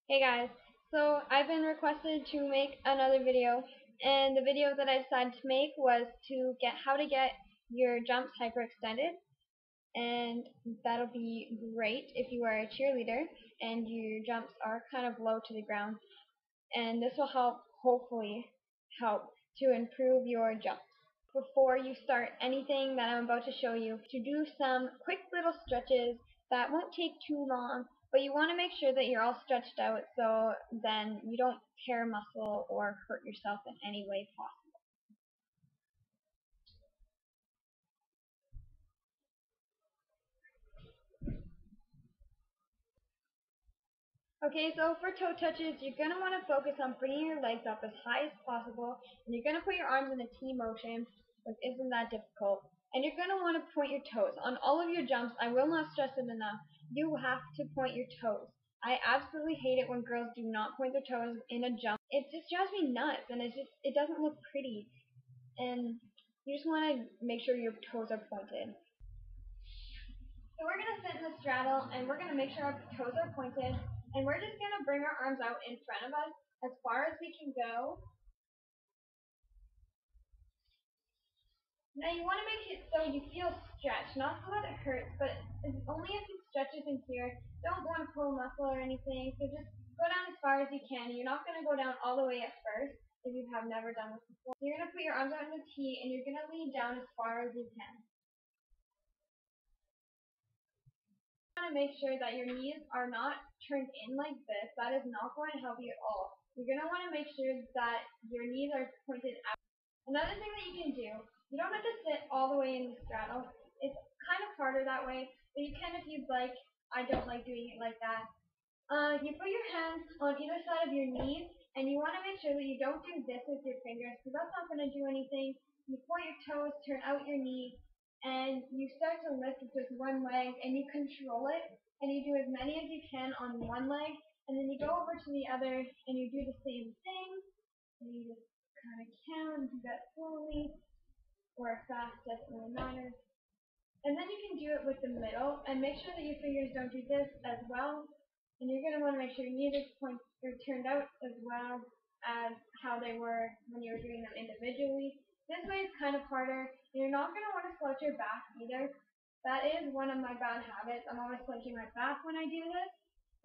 Hey guys, so I've been requested to make another video, and the video that I decided to make was to get how to get your jumps hyperextended, and that'll be great if you are a cheerleader and your jumps are kind of low to the ground, and this will hopefully help to improve your jumps. Before you start anything that I'm about to show you, to do some quick little stretches that won't take too long, but you want to make sure that you're all stretched out so then you don't tear muscle or hurt yourself in any way possible. Okay, so for toe touches, you're going to want to focus on bringing your legs up as high as possible, and you're going to put your arms in a T motion, which isn't that difficult. And you're going to want to point your toes. On all of your jumps, I will not stress it enough, you have to point your toes. I absolutely hate it when girls do not point their toes in a jump. It just drives me nuts, and it doesn't look pretty. And you just want to make sure your toes are pointed. So we're going to sit in the straddle, and we're going to make sure our toes are pointed, and we're just going to bring our arms out in front of us as far as we can go. Now you want to make it so you feel stretched, not so that it hurts, but only if it stretches in here. Don't want to pull a muscle or anything, so just go down as far as you can. You're not going to go down all the way at first if you have never done this before. You're going to put your arms out in a T, and you're going to lean down as far as you can. Want to make sure that your knees are not turned in like this. That is not going to help you at all. You're going to want to make sure that your knees are pointed out. Another thing that you can do, you don't have to sit all the way in the straddle. It's kind of harder that way, but you can if you'd like. I don't like doing it like that. You put your hands on either side of your knees, and you want to make sure that you don't do this with your fingers, because that's not going to do anything. You point your toes, turn out your knee, and you start to lift with just one leg, and you control it, and you do as many as you can on one leg, and then you go over to the other, and you do the same thing, and you just kind of count and do that slowly, or fast, doesn't really matter. And then you can do it with the middle, and make sure that your fingers don't do this as well, and you're going to want to make sure your knees are turned out as well as how they were when you were doing them individually. This way it's kind of harder. You're not going to want to slouch your back either. That is one of my bad habits. I'm always slouching my back when I do this.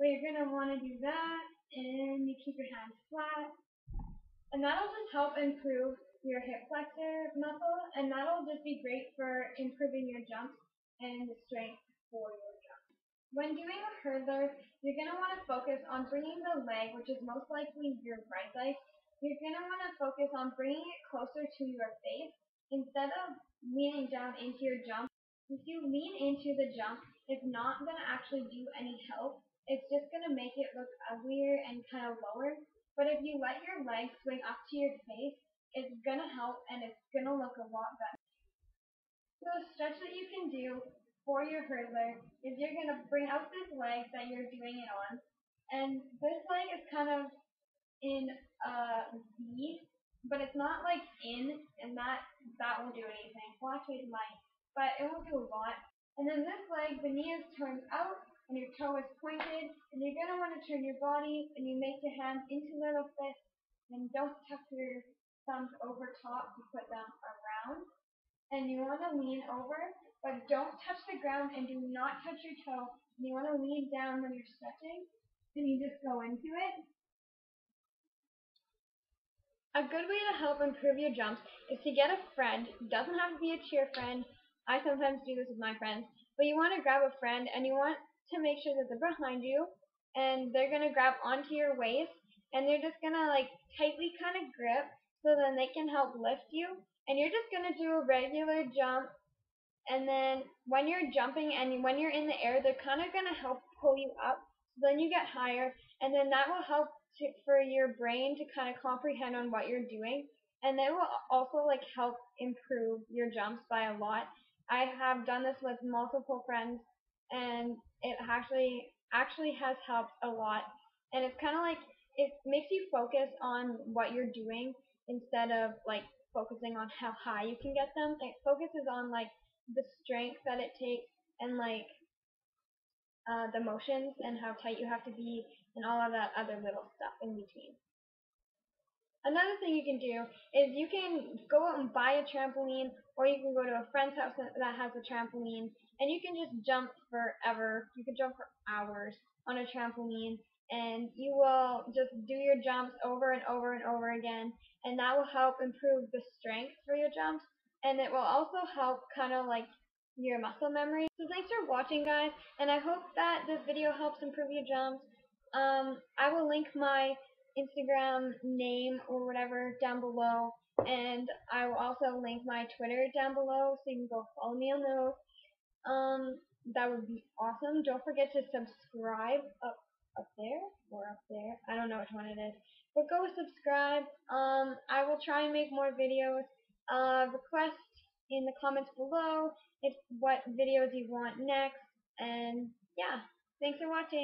But you're going to want to do that, and you keep your hands flat. And that'll just help improve your hip flexor muscle, and that'll just be great for improving your jumps and the strength for your jumps. When doing a hurdler, you're going to want to focus on bringing the leg, which is most likely your right leg, you're going to want to focus on bringing it closer to your face instead of leaning down into your jump. If you lean into the jump, it's not going to actually do any help. It's just going to make it look uglier and kind of lower. But if you let your leg swing up to your face, it's going to help and it's going to look a lot better. So a stretch that you can do for your hurdler is you're going to bring out this leg that you're doing it on. And this leg is kind of in V, but it's not like in, and that won't do anything. Well, actually it might, but it won't do a lot. And then this leg, the knee is turned out, and your toe is pointed, and you're going to want to turn your body, and you make your hands into little fists, and don't tuck your thumbs over top to put them around. And you want to lean over, but don't touch the ground, and do not touch your toe. And you want to lean down when you're stretching, and you just go into it. A good way to help improve your jumps is to get a friend. It doesn't have to be a cheer friend. I sometimes do this with my friends. But you want to grab a friend, and you want to make sure that they're behind you, and they're going to grab onto your waist, and they're just going to like tightly kind of grip so then they can help lift you. And you're just going to do a regular jump, and then when you're jumping and when you're in the air, they're kind of going to help pull you up. So then you get higher, and then that will help for your brain to kind of comprehend on what you're doing, and it will also like help improve your jumps by a lot. I have done this with multiple friends, and it actually has helped a lot. And it's kind of like it makes you focus on what you're doing instead of like focusing on how high you can get them. It focuses on like the strength that it takes and like the motions and how tight you have to be and all of that other little stuff in between. Another thing you can do is you can go out and buy a trampoline, or you can go to a friend's house that has a trampoline, and you can just jump forever. You can jump for hours on a trampoline, and you will just do your jumps over and over and over again, and that will help improve the strength for your jumps, and it will also help kind of like your muscle memory. So thanks for watching, guys, and I hope that this video helps improve your jumps. I will link my Instagram name or whatever down below, and I will also link my Twitter down below, so you can go follow me on those. That would be awesome. Don't forget to subscribe up there or up there. I don't know which one it is, but go subscribe. I will try and make more videos. Request in the comments below what videos you want next, and yeah, thanks for watching.